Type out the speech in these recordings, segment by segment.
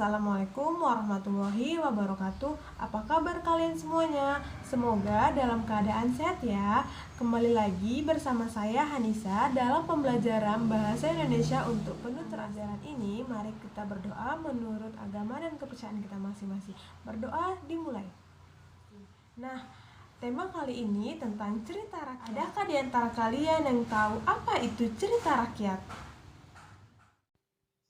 Assalamualaikum warahmatullahi wabarakatuh. Apa kabar kalian semuanya? Semoga dalam keadaan sehat ya. Kembali lagi bersama saya Hanisa dalam pembelajaran Bahasa Indonesia untuk penutur ajaran ini. Mari kita berdoa menurut agama dan kepercayaan kita masing-masing. Berdoa dimulai. Nah, tema kali ini tentang cerita rakyat. Adakah di antara kalian yang tahu apa itu cerita rakyat?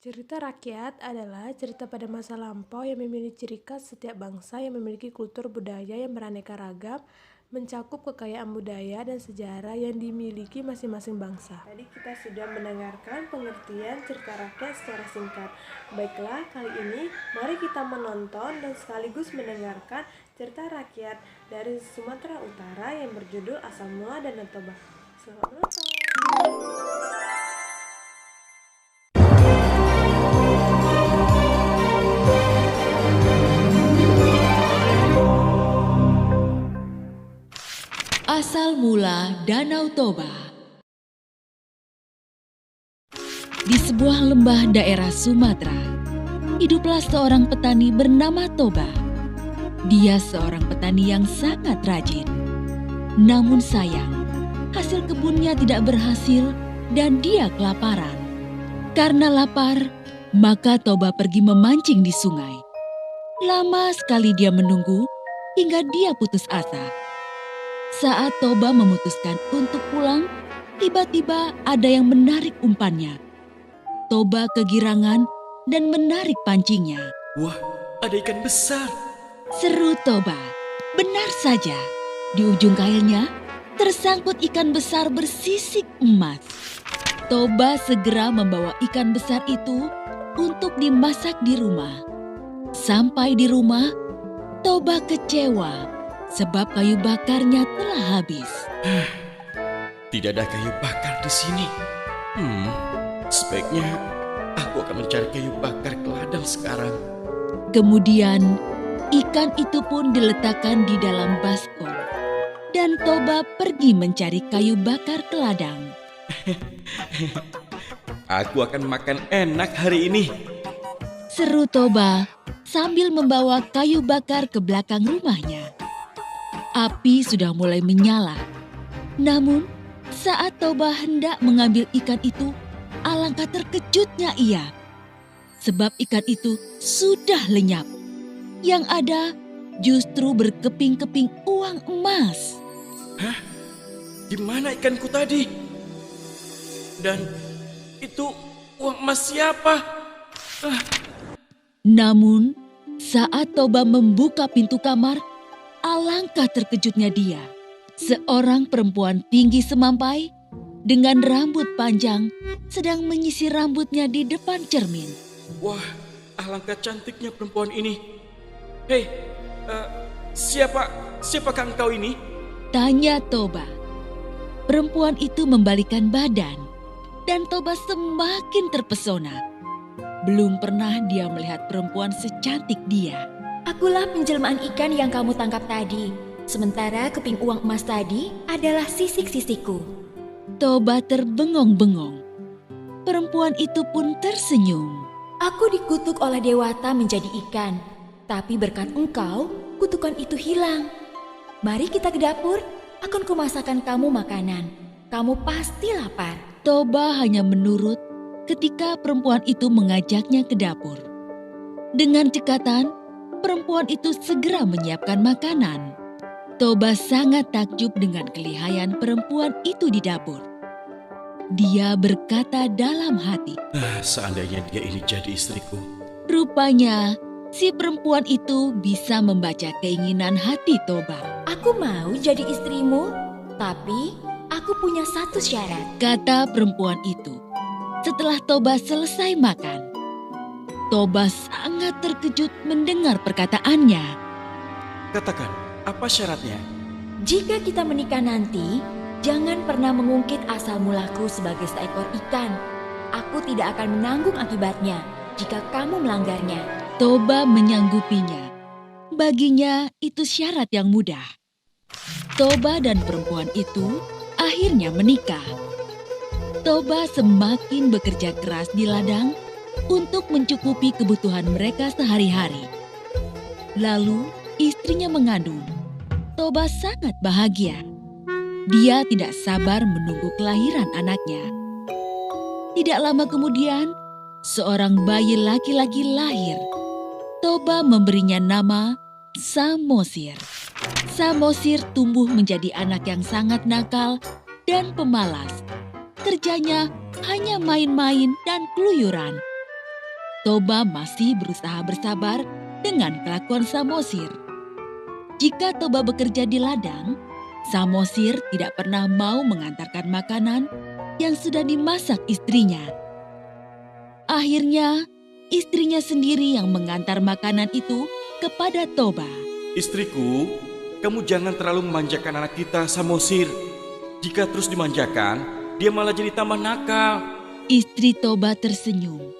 Cerita rakyat adalah cerita pada masa lampau yang memiliki ciri khas setiap bangsa yang memiliki kultur budaya yang beraneka ragam, mencakup kekayaan budaya dan sejarah yang dimiliki masing-masing bangsa. Tadi kita sudah mendengarkan pengertian cerita rakyat secara singkat. Baiklah, kali ini mari kita menonton dan sekaligus mendengarkan cerita rakyat dari Sumatera Utara yang berjudul Asal Mula Danau Toba. Selamat menonton! Asal mula Danau Toba. Di sebuah lembah daerah Sumatera, hiduplah seorang petani bernama Toba. Dia seorang petani yang sangat rajin. Namun sayang, hasil kebunnya tidak berhasil dan dia kelaparan. Karena lapar, maka Toba pergi memancing di sungai. Lama sekali dia menunggu hingga dia putus asa. Saat Toba memutuskan untuk pulang, tiba-tiba ada yang menarik umpannya. Toba kegirangan dan menarik pancingnya. Wah, ada ikan besar. Seru Toba. Benar saja, di ujung kailnya tersangkut ikan besar bersisik emas. Toba segera membawa ikan besar itu untuk dimasak di rumah. Sampai di rumah, Toba kecewa sebab kayu bakarnya telah habis. Tidak ada kayu bakar di sini. Sebaiknya aku akan mencari kayu bakar ke ladang sekarang. Kemudian ikan itu pun diletakkan di dalam baskom. Dan Toba pergi mencari kayu bakar ke ladang. Aku akan makan enak hari ini. Seru Toba sambil membawa kayu bakar ke belakang rumahnya. Api sudah mulai menyala. Namun, saat Toba hendak mengambil ikan itu, alangkah terkejutnya ia. Sebab ikan itu sudah lenyap. Yang ada justru berkeping-keping uang emas. Hah? Di mana ikanku tadi? Dan itu uang emas siapa? Namun, saat Toba membuka pintu kamar, alangkah terkejutnya dia. Seorang perempuan tinggi semampai dengan rambut panjang sedang menyisir rambutnya di depan cermin. Wah, alangkah cantiknya perempuan ini. Hei, siapakah engkau ini? Tanya Toba. Perempuan itu membalikan badan dan Toba semakin terpesona. Belum pernah dia melihat perempuan secantik dia. Akulah penjelmaan ikan yang kamu tangkap tadi. Sementara keping uang emas tadi adalah sisik-sisikku. Toba terbengong-bengong. Perempuan itu pun tersenyum. Aku dikutuk oleh Dewata menjadi ikan. Tapi berkat engkau, kutukan itu hilang. Mari kita ke dapur, akan kumasakkan kamu makanan. Kamu pasti lapar. Toba hanya menurut ketika perempuan itu mengajaknya ke dapur. Dengan cekatan, perempuan itu segera menyiapkan makanan. Toba sangat takjub dengan kelihayan perempuan itu di dapur. Dia berkata dalam hati, Seandainya dia ini jadi istriku. rupanya si perempuan itu bisa membaca keinginan hati Toba. Aku mau jadi istrimu, tapi aku punya satu syarat. Kata perempuan itu setelah Toba selesai makan. Toba sangat terkejut mendengar perkataannya. Katakan, apa syaratnya? Jika kita menikah nanti, jangan pernah mengungkit asal mulaku sebagai seekor ikan. Aku tidak akan menanggung akibatnya jika kamu melanggarnya. Toba menyanggupinya. Baginya itu syarat yang mudah. Toba dan perempuan itu akhirnya menikah. Toba semakin bekerja keras di ladang untuk mencukupi kebutuhan mereka sehari-hari. Lalu istrinya mengandung. Toba sangat bahagia. Dia tidak sabar menunggu kelahiran anaknya. Tidak lama kemudian, seorang bayi laki-laki lahir. Toba memberinya nama Samosir. Samosir tumbuh menjadi anak yang sangat nakal dan pemalas. Kerjanya hanya main-main dan keluyuran. Toba masih berusaha bersabar dengan kelakuan Samosir. Jika Toba bekerja di ladang, Samosir tidak pernah mau mengantarkan makanan yang sudah dimasak istrinya. Akhirnya, istrinya sendiri yang mengantar makanan itu kepada Toba. Istriku, kamu jangan terlalu memanjakan anak kita, Samosir. Jika terus dimanjakan, dia malah jadi tambah nakal. Istri Toba tersenyum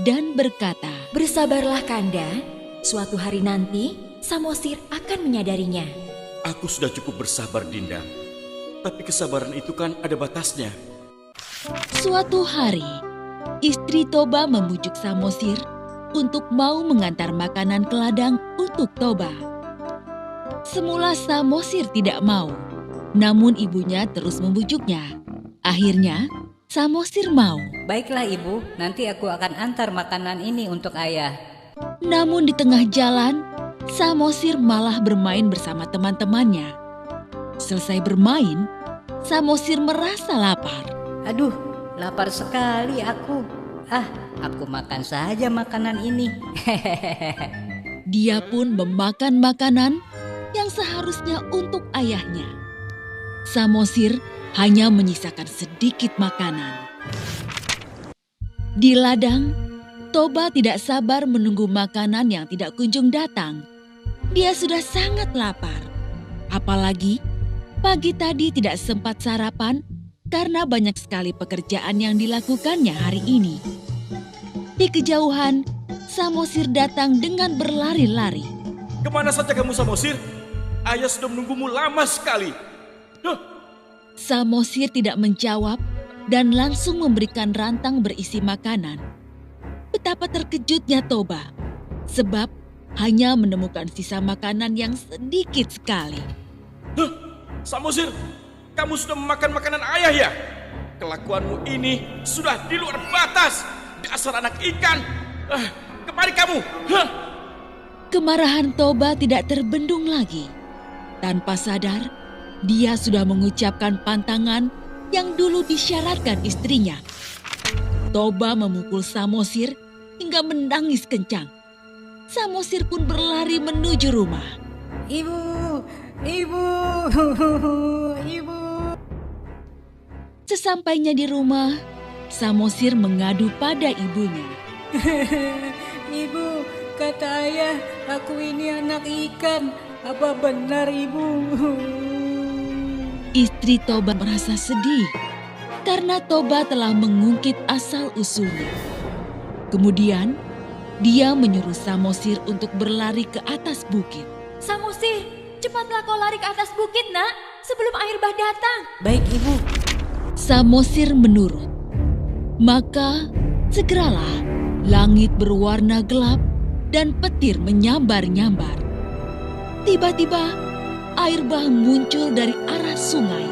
dan berkata, Bersabarlah Kanda, suatu hari nanti Samosir akan menyadarinya. Aku sudah cukup bersabar, Dinda. Tapi kesabaran itu kan ada batasnya. Suatu hari, istri Toba membujuk Samosir untuk mau mengantar makanan ke ladang untuk Toba. Semula Samosir tidak mau, namun ibunya terus membujuknya. Akhirnya, Samosir mau. Baiklah ibu, nanti aku akan antar makanan ini untuk ayah. Namun di tengah jalan, Samosir malah bermain bersama teman-temannya. Selesai bermain, Samosir merasa lapar. Aduh, lapar sekali aku. Aku makan saja makanan ini. Dia pun memakan makanan yang seharusnya untuk ayahnya. Samosir hanya menyisakan sedikit makanan. Di ladang, Toba tidak sabar menunggu makanan yang tidak kunjung datang. Dia sudah sangat lapar. Apalagi pagi tadi tidak sempat sarapan karena banyak sekali pekerjaan yang dilakukannya hari ini. Di kejauhan, Samosir datang dengan berlari-lari. Kemana saja kamu, Samosir? Ayah sudah menunggumu lama sekali. Samosir tidak menjawab dan langsung memberikan rantang berisi makanan. Betapa terkejutnya Toba, sebab hanya menemukan sisa makanan yang sedikit sekali. Samosir, kamu sudah memakan makanan ayah ya? Kelakuanmu ini sudah di luar batas. Dasar anak ikan. Kemari kamu. Kemarahan Toba tidak terbendung lagi. Tanpa sadar, dia sudah mengucapkan pantangan yang dulu disyaratkan istrinya. Toba memukul Samosir hingga menangis kencang. Samosir pun berlari menuju rumah. Ibu, ibu, ibu. Sesampainya di rumah, Samosir mengadu pada ibunya. Ibu, kata ayah, aku ini anak ikan. Apa benar ibu? Istri Toba merasa sedih karena Toba telah mengungkit asal-usulnya. Kemudian, dia menyuruh Samosir untuk berlari ke atas bukit. Samosir, cepatlah kau lari ke atas bukit nak, sebelum air bah datang. Baik ibu. Samosir menurut. Maka segeralah langit berwarna gelap dan petir menyambar-nyambar. Tiba-tiba air bah muncul dari arah sungai.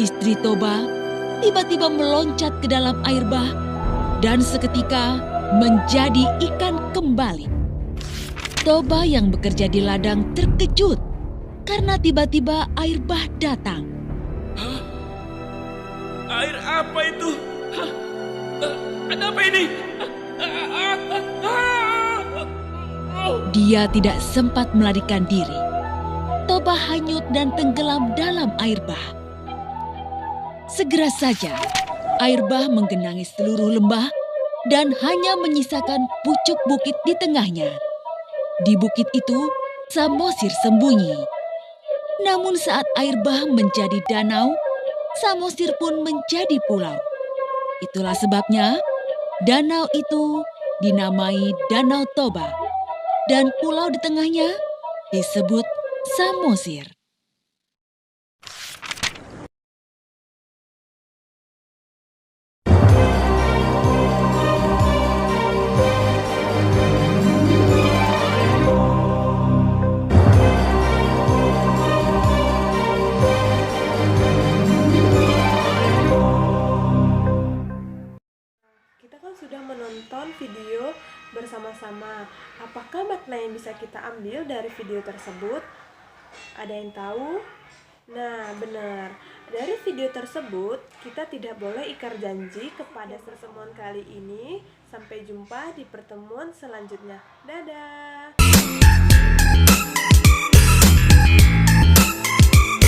Istri Toba tiba-tiba meloncat ke dalam air bah dan seketika menjadi ikan kembali. Toba yang bekerja di ladang terkejut karena tiba-tiba air bah datang. Air apa itu? Ada apa ini? Dia tidak sempat melarikan diri. Toba hanyut dan tenggelam dalam air bah. Segera saja, air bah menggenangi seluruh lembah dan hanya menyisakan pucuk bukit di tengahnya. Di bukit itu, Samosir sembunyi. Namun saat air bah menjadi danau, Samosir pun menjadi pulau. Itulah sebabnya danau itu dinamai Danau Toba dan pulau di tengahnya disebut Samosir. bersama-sama. Apakah makna yang bisa kita ambil dari video tersebut? Ada yang tahu? Nah, benar. Dari video tersebut, kita tidak boleh ingkar janji kepada pertemuan kali ini. Sampai jumpa di pertemuan selanjutnya. Dadah!